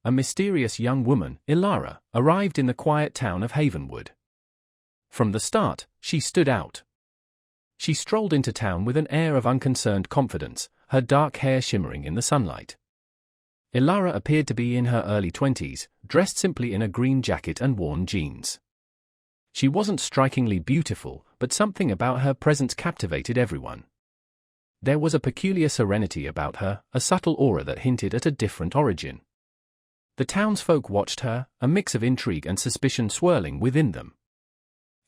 a mysterious young woman, Ilara, arrived in the quiet town of Havenwood. From the start, she stood out. She strolled into town with an air of unconcerned confidence, her dark hair shimmering in the sunlight. Ilara appeared to be in her early 20s, dressed simply in a green jacket and worn jeans. She wasn't strikingly beautiful, but something about her presence captivated everyone. There was a peculiar serenity about her, a subtle aura that hinted at a different origin. The townsfolk watched her, a mix of intrigue and suspicion swirling within them.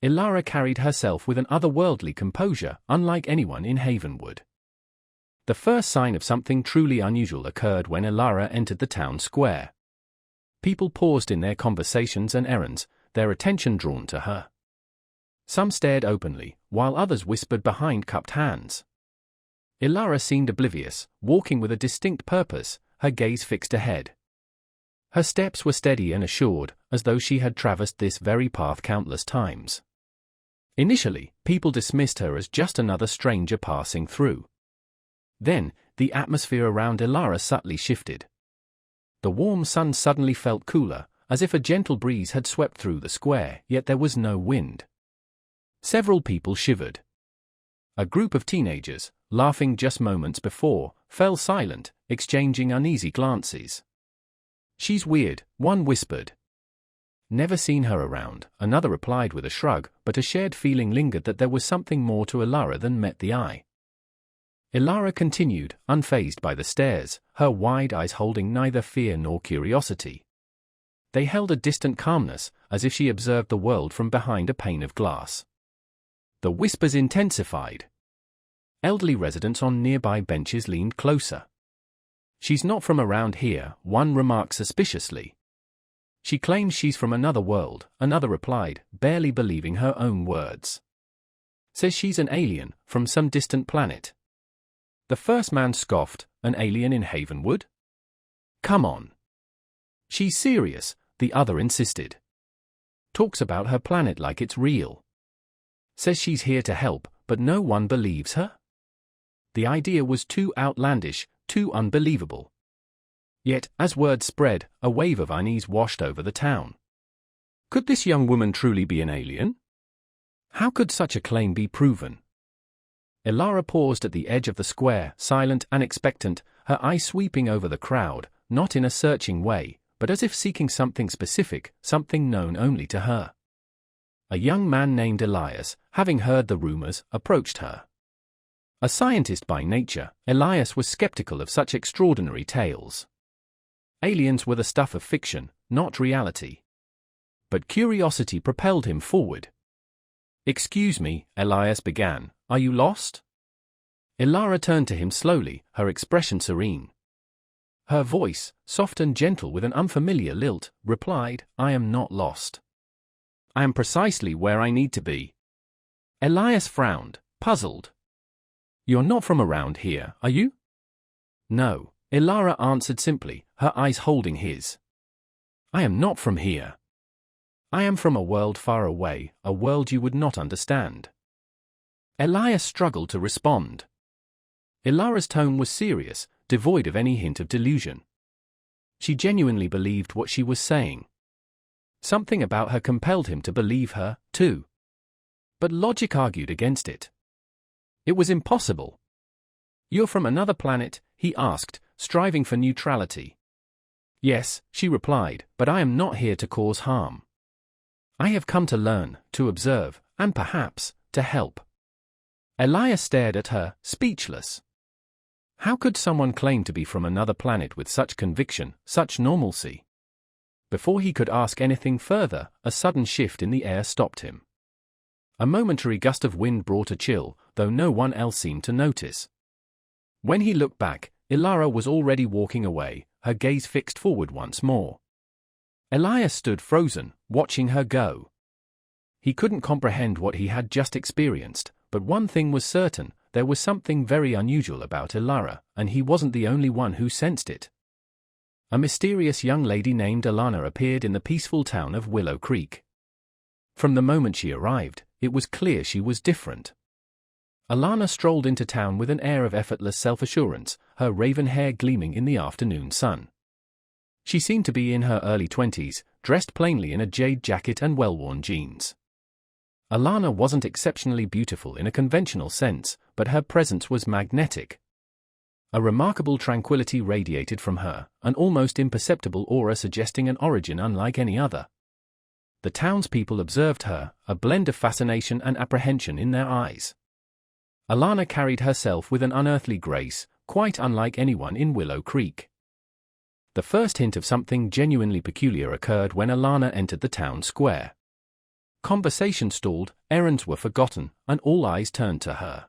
Ilara carried herself with an otherworldly composure, unlike anyone in Havenwood. The first sign of something truly unusual occurred when Ilara entered the town square. People paused in their conversations and errands, their attention drawn to her. Some stared openly, while others whispered behind cupped hands. Ilara seemed oblivious, walking with a distinct purpose, her gaze fixed ahead. Her steps were steady and assured, as though she had traversed this very path countless times. Initially, people dismissed her as just another stranger passing through. Then, the atmosphere around Ilara subtly shifted. The warm sun suddenly felt cooler, as if a gentle breeze had swept through the square, yet there was no wind. Several people shivered. A group of teenagers, laughing just moments before, fell silent, exchanging uneasy glances. "She's weird," one whispered. "Never seen her around," another replied with a shrug, but a shared feeling lingered that there was something more to Ilara than met the eye. Ilara continued, unfazed by the stares, her wide eyes holding neither fear nor curiosity. They held a distant calmness, as if she observed the world from behind a pane of glass. The whispers intensified. Elderly residents on nearby benches leaned closer. "She's not from around here," one remarked suspiciously. "She claims she's from another world," another replied, barely believing her own words. "Says she's an alien, from some distant planet." The first man scoffed, "An alien in Havenwood? Come on." "She's serious," the other insisted. "Talks about her planet like it's real. Says she's here to help, but no one believes her?" The idea was too outlandish, too unbelievable. Yet, as word spread, a wave of unease washed over the town. Could this young woman truly be an alien? How could such a claim be proven? Ilara paused at the edge of the square, silent and expectant, her eyes sweeping over the crowd, not in a searching way, but as if seeking something specific, something known only to her. A young man named Elias, having heard the rumors, approached her. A scientist by nature, Elias was skeptical of such extraordinary tales. Aliens were the stuff of fiction, not reality. But curiosity propelled him forward. "Excuse me," Elias began, "are you lost?" Ilara turned to him slowly, her expression serene. Her voice, soft and gentle with an unfamiliar lilt, replied, "I am not lost. I am precisely where I need to be." Elias frowned, puzzled. "You're not from around here, are you?" "No," Ilara answered simply, her eyes holding his. "I am not from here. I am from a world far away, a world you would not understand." Elias struggled to respond. Ilara's tone was serious, devoid of any hint of delusion. She genuinely believed what she was saying. Something about her compelled him to believe her, too. But logic argued against it. It was impossible. "You're from another planet?" he asked, striving for neutrality. "Yes," she replied, "but I am not here to cause harm. I have come to learn, to observe, and perhaps, to help." Elias stared at her, speechless. How could someone claim to be from another planet with such conviction, such normalcy? Before he could ask anything further, a sudden shift in the air stopped him. A momentary gust of wind brought a chill, though no one else seemed to notice. When he looked back, Ilara was already walking away, her gaze fixed forward once more. Elias stood frozen, watching her go. He couldn't comprehend what he had just experienced, but one thing was certain, there was something very unusual about Ilara, and he wasn't the only one who sensed it. A mysterious young lady named Alana appeared in the peaceful town of Willow Creek. From the moment she arrived, it was clear she was different. Alana strolled into town with an air of effortless self-assurance, her raven hair gleaming in the afternoon sun. She seemed to be in her early 20s, dressed plainly in a jade jacket and well-worn jeans. Alana wasn't exceptionally beautiful in a conventional sense, but her presence was magnetic. A remarkable tranquility radiated from her, an almost imperceptible aura suggesting an origin unlike any other. The townspeople observed her, a blend of fascination and apprehension in their eyes. Alana carried herself with an unearthly grace, quite unlike anyone in Willow Creek. The first hint of something genuinely peculiar occurred when Alana entered the town square. Conversation stalled, errands were forgotten, and all eyes turned to her.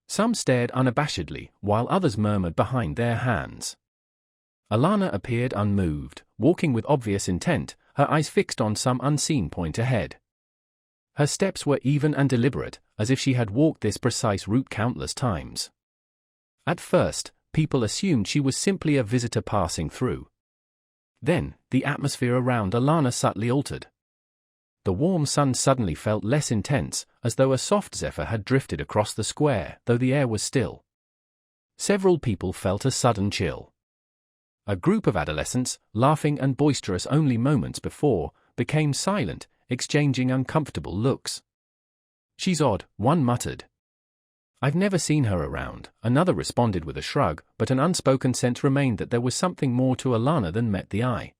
Some stared unabashedly, while others murmured behind their hands. Alana appeared unmoved, walking with obvious intent, her eyes fixed on some unseen point ahead. Her steps were even and deliberate, as if she had walked this precise route countless times. At first, people assumed she was simply a visitor passing through. Then, the atmosphere around Alana subtly altered. The warm sun suddenly felt less intense, as though a soft zephyr had drifted across the square, though the air was still. Several people felt a sudden chill. A group of adolescents, laughing and boisterous only moments before, became silent, exchanging uncomfortable looks. "She's odd," one muttered. "I've never seen her around," another responded with a shrug, but an unspoken sense remained that there was something more to Alana than met the eye.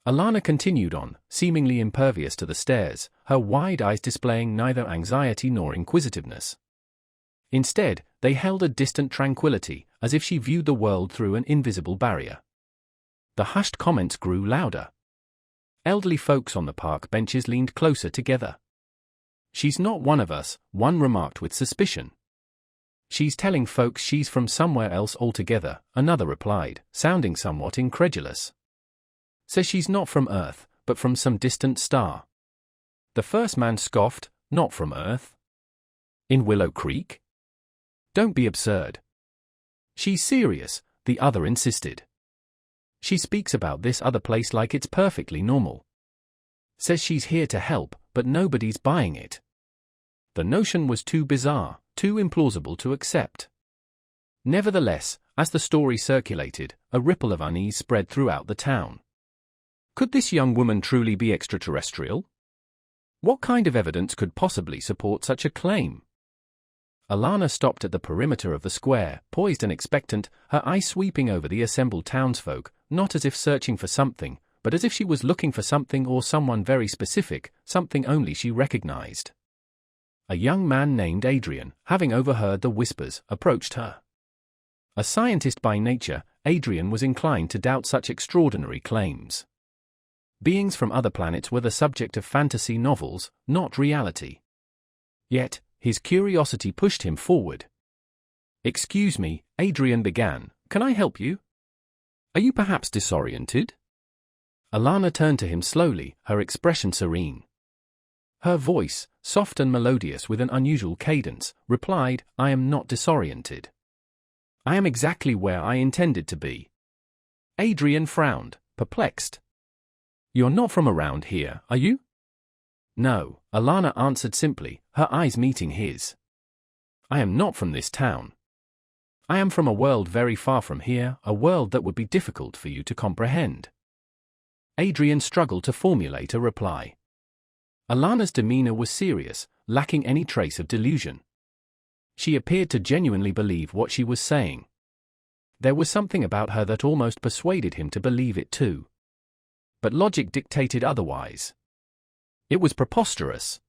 Alana continued on, seemingly impervious to the stares, her wide eyes displaying neither anxiety nor inquisitiveness. Instead, they held a distant tranquility, as if she viewed the world through an invisible barrier. The hushed comments grew louder. Elderly folks on the park benches leaned closer together. "She's not one of us," one remarked with suspicion. "She's telling folks she's from somewhere else altogether," another replied, sounding somewhat incredulous. "Says she's not from Earth, but from some distant star." The first man scoffed, "Not from Earth? In Willow Creek? Don't be absurd." "She's serious," the other insisted. "She speaks about this other place like it's perfectly normal. Says she's here to help, but nobody's buying it." The notion was too bizarre, too implausible to accept. Nevertheless, as the story circulated, a ripple of unease spread throughout the town. Could this young woman truly be extraterrestrial? What kind of evidence could possibly support such a claim? Alana stopped at the perimeter of the square, poised and expectant, her eyes sweeping over the assembled townsfolk, not as if searching for something, but as if she was looking for something or someone very specific, something only she recognized. A young man named Adrian, having overheard the whispers, approached her. A scientist by nature, Adrian was inclined to doubt such extraordinary claims. Beings from other planets were the subject of fantasy novels, not reality. Yet, his curiosity pushed him forward. "Excuse me," Adrian began, "can I help you? Are you perhaps disoriented?" Alana turned to him slowly, her expression serene. Her voice, soft and melodious with an unusual cadence, replied, "I am not disoriented. I am exactly where I intended to be." Adrian frowned, perplexed. "You're not from around here, are you?" "No," Alana answered simply, her eyes meeting his. "I am not from this town. I am from a world very far from here, a world that would be difficult for you to comprehend." Adrian struggled to formulate a reply. Alana's demeanor was serious, lacking any trace of delusion. She appeared to genuinely believe what she was saying. There was something about her that almost persuaded him to believe it too. But logic dictated otherwise. It was preposterous.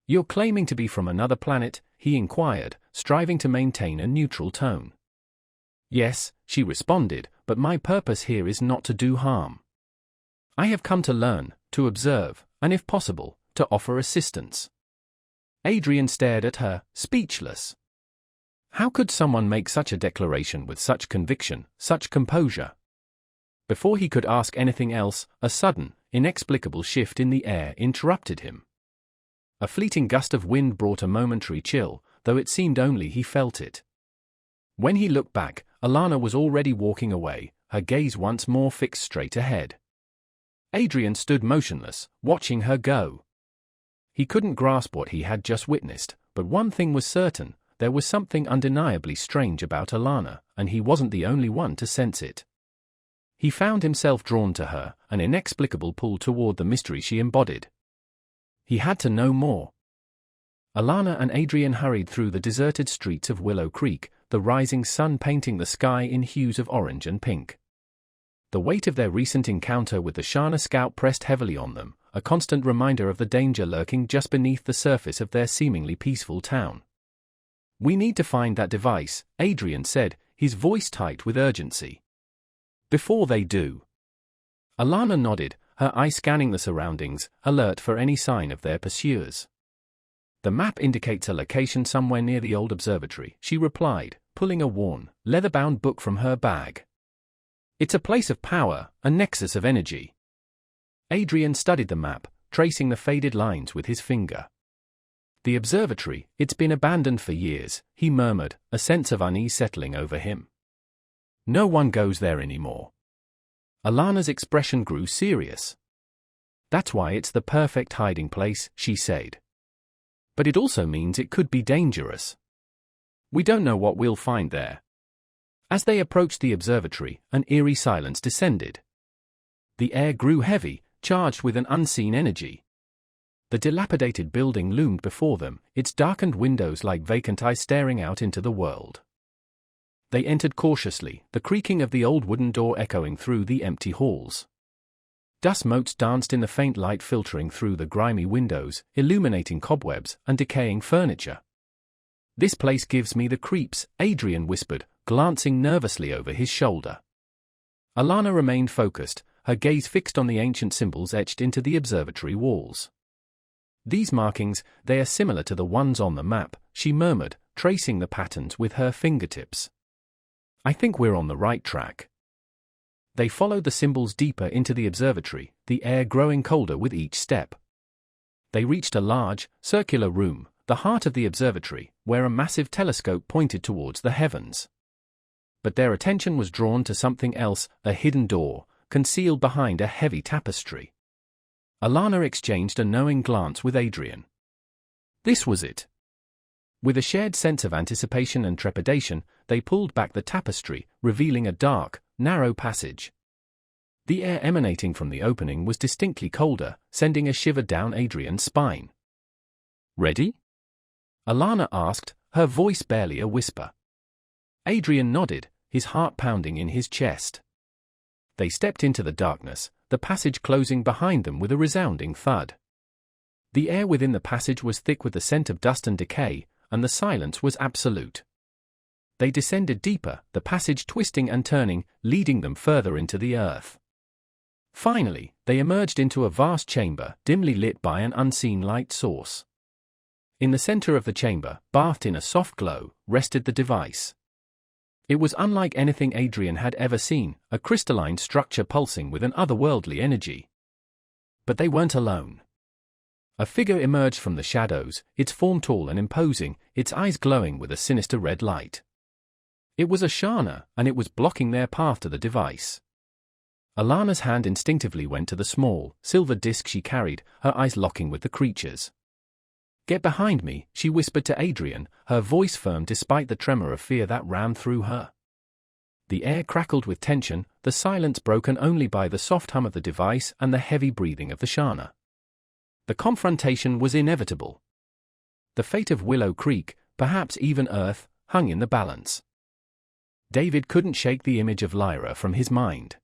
"You're claiming to be from another planet?" he inquired, striving to maintain a neutral tone. "Yes," she responded, "but my purpose here is not to do harm. I have come to learn, to observe, and if possible, to offer assistance." Adrian stared at her, speechless. How could someone make such a declaration with such conviction, such composure? Before he could ask anything else, a sudden, inexplicable shift in the air interrupted him. A fleeting gust of wind brought a momentary chill, though it seemed only he felt it. When he looked back, Alana was already walking away, her gaze once more fixed straight ahead. Adrian stood motionless, watching her go. He couldn't grasp what he had just witnessed, but one thing was certain, there was something undeniably strange about Alana, and he wasn't the only one to sense it. He found himself drawn to her, an inexplicable pull toward the mystery she embodied. He had to know more. Alana and Adrian hurried through the deserted streets of Willow Creek, the rising sun painting the sky in hues of orange and pink. The weight of their recent encounter with the Shana scout pressed heavily on them, a constant reminder of the danger lurking just beneath the surface of their seemingly peaceful town. "We need to find that device," Adrian said, his voice tight with urgency. "Before they do." Alana nodded, her eyes scanning the surroundings, alert for any sign of their pursuers. "The map indicates a location somewhere near the old observatory," she replied, pulling a worn, leather-bound book from her bag. "It's a place of power, a nexus of energy." Adrian studied the map, tracing the faded lines with his finger. "The observatory, it's been abandoned for years," he murmured, a sense of unease settling over him. "No one goes there anymore." Alana's expression grew serious. "That's why it's the perfect hiding place," she said. "But it also means it could be dangerous. We don't know what we'll find there." As they approached the observatory, an eerie silence descended. The air grew heavy, charged with an unseen energy. The dilapidated building loomed before them, its darkened windows like vacant eyes staring out into the world. They entered cautiously, the creaking of the old wooden door echoing through the empty halls. Dust motes danced in the faint light filtering through the grimy windows, illuminating cobwebs and decaying furniture. "This place gives me the creeps," Adrian whispered, glancing nervously over his shoulder. Alana remained focused, her gaze fixed on the ancient symbols etched into the observatory walls. "These markings, they are similar to the ones on the map," she murmured, tracing the patterns with her fingertips. "I think we're on the right track." They followed the symbols deeper into the observatory, the air growing colder with each step. They reached a large, circular room, the heart of the observatory, where a massive telescope pointed towards the heavens. But their attention was drawn to something else, a hidden door, concealed behind a heavy tapestry. Alana exchanged a knowing glance with Adrian. This was it. With a shared sense of anticipation and trepidation, they pulled back the tapestry, revealing a dark, narrow passage. The air emanating from the opening was distinctly colder, sending a shiver down Adrian's spine. "Ready?" Alana asked, her voice barely a whisper. Adrian nodded, his heart pounding in his chest. They stepped into the darkness, the passage closing behind them with a resounding thud. The air within the passage was thick with the scent of dust and decay, and the silence was absolute. They descended deeper, the passage twisting and turning, leading them further into the earth. Finally, they emerged into a vast chamber, dimly lit by an unseen light source. In the center of the chamber, bathed in a soft glow, rested the device. It was unlike anything Adrian had ever seen, a crystalline structure pulsing with an otherworldly energy. But they weren't alone. A figure emerged from the shadows, its form tall and imposing, its eyes glowing with a sinister red light. It was a Shana, and it was blocking their path to the device. Alana's hand instinctively went to the small, silver disc she carried, her eyes locking with the creature's. "Get behind me," she whispered to Adrian, her voice firm despite the tremor of fear that ran through her. The air crackled with tension, the silence broken only by the soft hum of the device and the heavy breathing of the Shana. The confrontation was inevitable. The fate of Willow Creek, perhaps even Earth, hung in the balance. David couldn't shake the image of Lyra from his mind.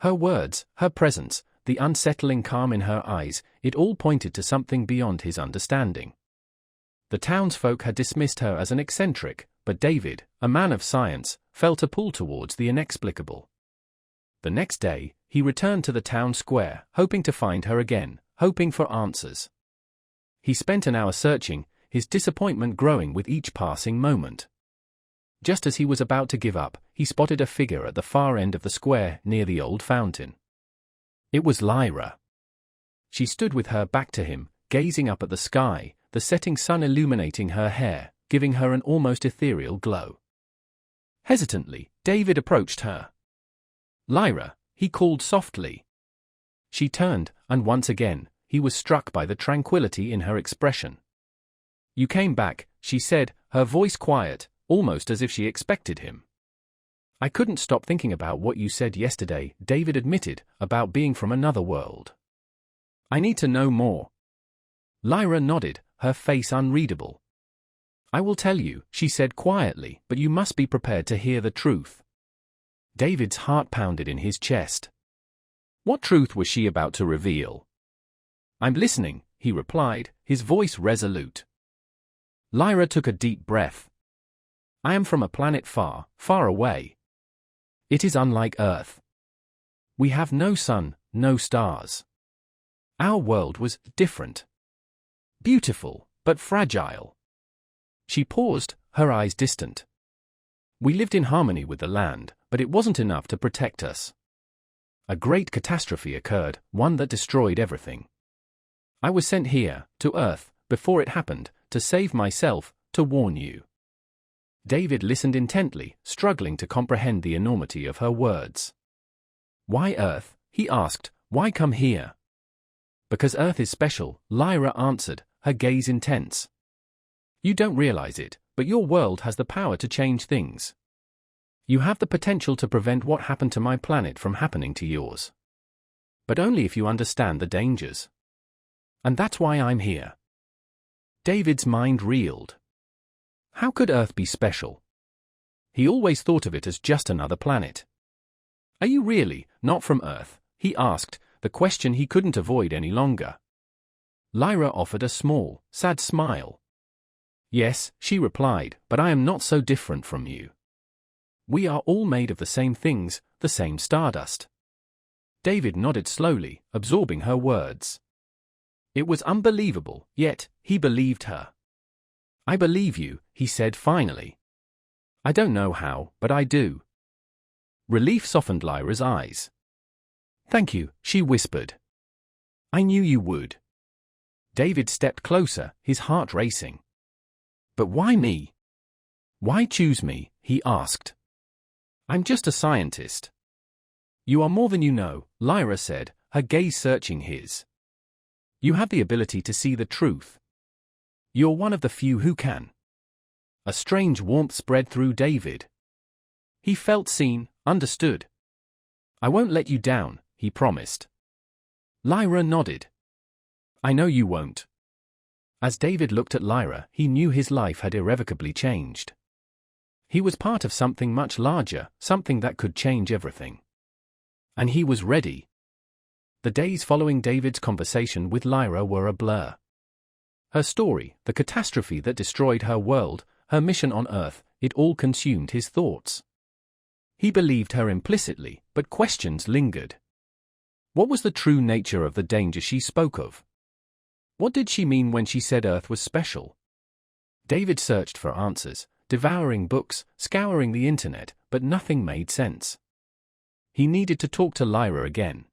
Her words, her presence, the unsettling calm in her eyes, it all pointed to something beyond his understanding. The townsfolk had dismissed her as an eccentric, but David, a man of science, felt a pull towards the inexplicable. The next day, he returned to the town square, hoping to find her again, hoping for answers. He spent an hour searching, his disappointment growing with each passing moment. Just as he was about to give up, he spotted a figure at the far end of the square, near the old fountain. It was Lyra. She stood with her back to him, gazing up at the sky, the setting sun illuminating her hair, giving her an almost ethereal glow. Hesitantly, David approached her. "Lyra," he called softly. She turned, and once again, he was struck by the tranquility in her expression. "You came back," she said, her voice quiet, almost as if she expected him. I couldn't stop thinking about what you said yesterday, David admitted, about being from another world. I need to know more. Lyra nodded, her face unreadable. I will tell you, she said quietly, but you must be prepared to hear the truth. David's heart pounded in his chest. What truth was she about to reveal? I'm listening, he replied, his voice resolute. Lyra took a deep breath. I am from a planet far, far away. It is unlike Earth. We have no sun, no stars. Our world was different. Beautiful, but fragile. She paused, her eyes distant. We lived in harmony with the land, but it wasn't enough to protect us. A great catastrophe occurred, one that destroyed everything. I was sent here, to Earth, before it happened, to save myself, to warn you. David listened intently, struggling to comprehend the enormity of her words. Why Earth? He asked. Why come here? Because Earth is special, Lyra answered, her gaze intense. You don't realize it, but your world has the power to change things. You have the potential to prevent what happened to my planet from happening to yours. But only if you understand the dangers. And that's why I'm here. David's mind reeled. How could Earth be special? He always thought of it as just another planet. Are you really not from Earth? He asked, the question he couldn't avoid any longer. Lyra offered a small, sad smile. Yes, she replied, but I am not so different from you. We are all made of the same things, the same stardust. David nodded slowly, absorbing her words. It was unbelievable, yet he believed her. I believe you, he said finally. I don't know how, but I do. Relief softened Lyra's eyes. Thank you, she whispered. I knew you would. David stepped closer, his heart racing. But why me? Why choose me? He asked. I'm just a scientist. You are more than you know, Lyra said, her gaze searching his. You have the ability to see the truth. You're one of the few who can. A strange warmth spread through David. He felt seen, understood. I won't let you down, he promised. Lyra nodded. I know you won't. As David looked at Lyra, he knew his life had irrevocably changed. He was part of something much larger, something that could change everything. And he was ready. The days following David's conversation with Lyra were a blur. Her story, the catastrophe that destroyed her world, her mission on Earth, it all consumed his thoughts. He believed her implicitly, but questions lingered. What was the true nature of the danger she spoke of? What did she mean when she said Earth was special? David searched for answers, devouring books, scouring the internet, but nothing made sense. He needed to talk to Lyra again.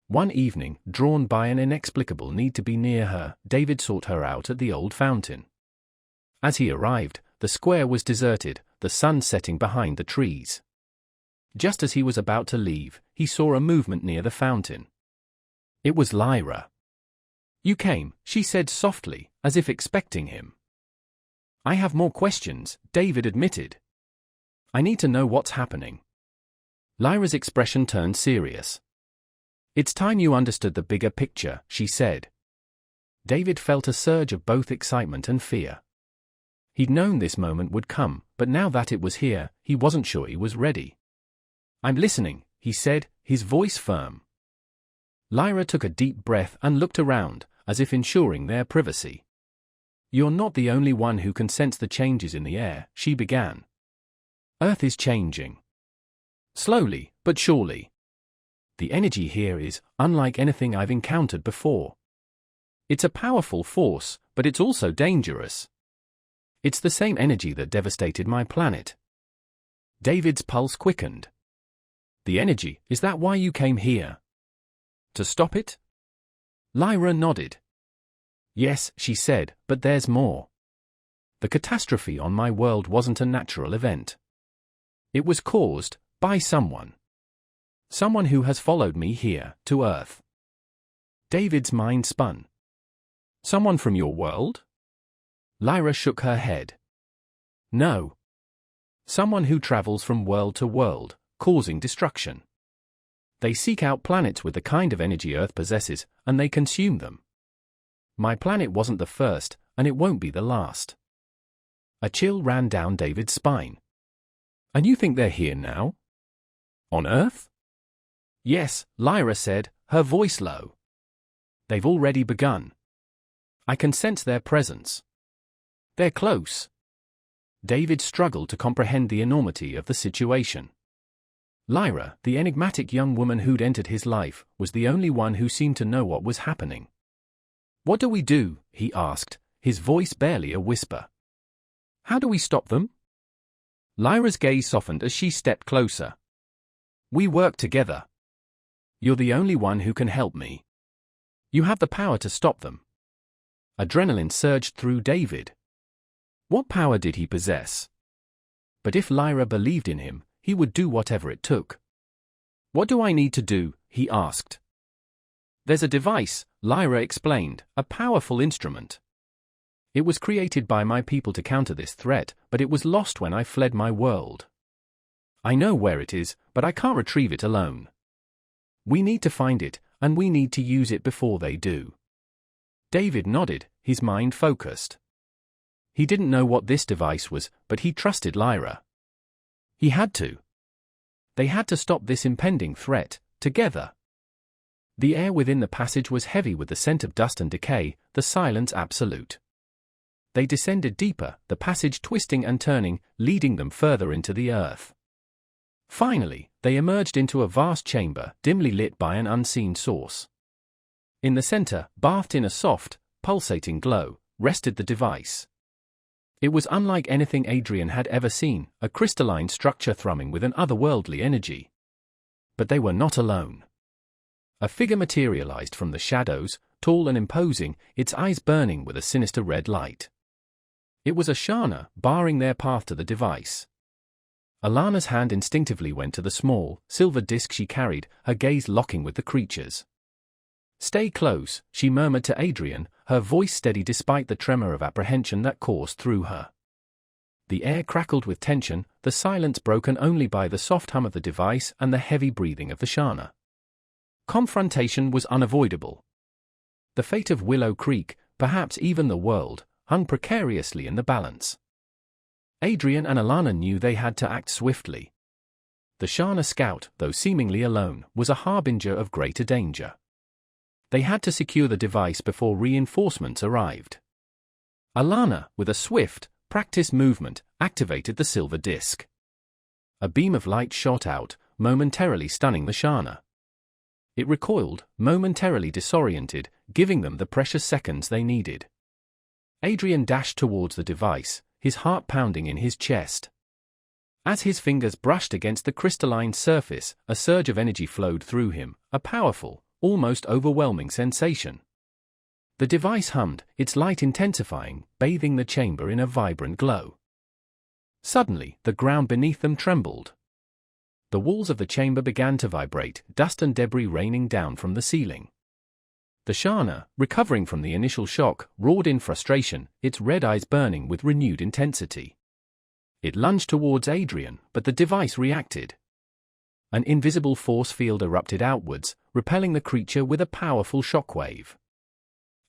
One evening, drawn by an inexplicable need to be near her, David sought her out at the old fountain. As he arrived, the square was deserted, the sun setting behind the trees. Just as he was about to leave, he saw a movement near the fountain. It was Lyra. You came, she said softly, as if expecting him. I have more questions, David admitted. I need to know what's happening. Lyra's expression turned serious. It's time you understood the bigger picture, she said. David felt a surge of both excitement and fear. He'd known this moment would come, but now that it was here, he wasn't sure he was ready. I'm listening, he said, his voice firm. Lyra took a deep breath and looked around, as if ensuring their privacy. You're not the only one who can sense the changes in the air, she began. Earth is changing. Slowly, but surely. The energy here is unlike anything I've encountered before. It's a powerful force, but it's also dangerous. It's the same energy that devastated my planet. David's pulse quickened. The energy, is that why you came here? To stop it? Lyra nodded. Yes, she said, but there's more. The catastrophe on my world wasn't a natural event. It was caused by someone. Someone who has followed me here, to Earth. David's mind spun. Someone from your world? Lyra shook her head. No. Someone who travels from world to world, causing destruction. They seek out planets with the kind of energy Earth possesses, and they consume them. My planet wasn't the first, and it won't be the last. A chill ran down David's spine. And you think they're here now? On Earth? Yes, Lyra said, her voice low. They've already begun. I can sense their presence. They're close. David struggled to comprehend the enormity of the situation. Lyra, the enigmatic young woman who'd entered his life, was the only one who seemed to know what was happening. What do we do? He asked, his voice barely a whisper. How do we stop them? Lyra's gaze softened as she stepped closer. We work together. You're the only one who can help me. You have the power to stop them. Adrenaline surged through David. What power did he possess? But if Lyra believed in him, he would do whatever it took. What do I need to do? He asked. There's a device, Lyra explained, a powerful instrument. It was created by my people to counter this threat, but it was lost when I fled my world. I know where it is, but I can't retrieve it alone. We need to find it, and we need to use it before they do. David nodded, his mind focused. He didn't know what this device was, but he trusted Lyra. He had to. They had to stop this impending threat, together. The air within the passage was heavy with the scent of dust and decay, the silence absolute. They descended deeper, the passage twisting and turning, leading them further into the earth. Finally, they emerged into a vast chamber, dimly lit by an unseen source. In the center, bathed in a soft, pulsating glow, rested the device. It was unlike anything Adrian had ever seen, a crystalline structure thrumming with an otherworldly energy. But they were not alone. A figure materialized from the shadows, tall and imposing, its eyes burning with a sinister red light. It was Ashana, barring their path to the device. Alana's hand instinctively went to the small, silver disc she carried, her gaze locking with the creature's. Stay close, she murmured to Adrian, her voice steady despite the tremor of apprehension that coursed through her. The air crackled with tension, the silence broken only by the soft hum of the device and the heavy breathing of the Shana. Confrontation was unavoidable. The fate of Willow Creek, perhaps even the world, hung precariously in the balance. Adrian and Alana knew they had to act swiftly. The Shana scout, though seemingly alone, was a harbinger of greater danger. They had to secure the device before reinforcements arrived. Alana, with a swift, practiced movement, activated the silver disc. A beam of light shot out, momentarily stunning the Shana. It recoiled, momentarily disoriented, giving them the precious seconds they needed. Adrian dashed towards the device, his heart pounding in his chest. As his fingers brushed against the crystalline surface, a surge of energy flowed through him, a powerful, almost overwhelming sensation. The device hummed, its light intensifying, bathing the chamber in a vibrant glow. Suddenly, the ground beneath them trembled. The walls of the chamber began to vibrate, dust and debris raining down from the ceiling. The Shana, recovering from the initial shock, roared in frustration, its red eyes burning with renewed intensity. It lunged towards Adrian, but the device reacted. An invisible force field erupted outwards, repelling the creature with a powerful shockwave.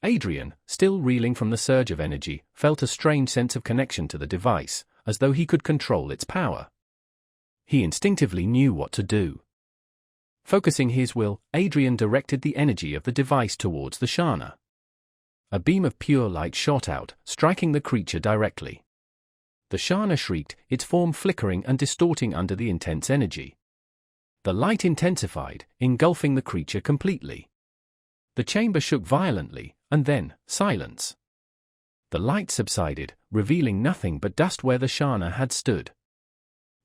Adrian, still reeling from the surge of energy, felt a strange sense of connection to the device, as though he could control its power. He instinctively knew what to do. Focusing his will, Adrian directed the energy of the device towards the Shana. A beam of pure light shot out, striking the creature directly. The Shana shrieked, its form flickering and distorting under the intense energy. The light intensified, engulfing the creature completely. The chamber shook violently, and then, silence. The light subsided, revealing nothing but dust where the Shana had stood.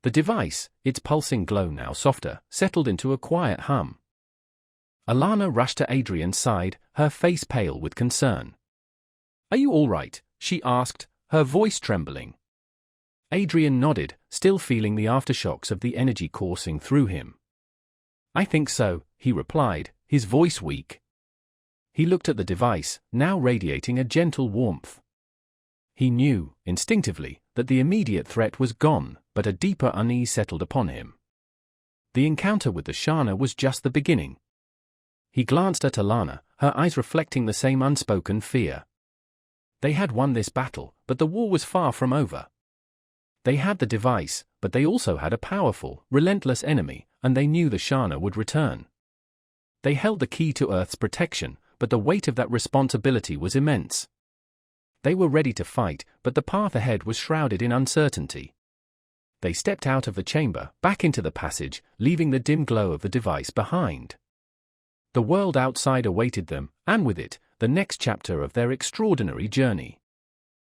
The device, its pulsing glow now softer, settled into a quiet hum. Alana rushed to Adrian's side, her face pale with concern. "Are you all right?" she asked, her voice trembling. Adrian nodded, still feeling the aftershocks of the energy coursing through him. "I think so," he replied, his voice weak. He looked at the device, now radiating a gentle warmth. He knew, instinctively, that the immediate threat was gone, but but a deeper unease settled upon him. The encounter with the Shana was just the beginning. He glanced at Alana, her eyes reflecting the same unspoken fear. They had won this battle, but the war was far from over. They had the device, but they also had a powerful, relentless enemy, and they knew the Shana would return. They held the key to Earth's protection, but the weight of that responsibility was immense. They were ready to fight, but the path ahead was shrouded in uncertainty. They stepped out of the chamber, back into the passage, leaving the dim glow of the device behind. The world outside awaited them, and with it, the next chapter of their extraordinary journey.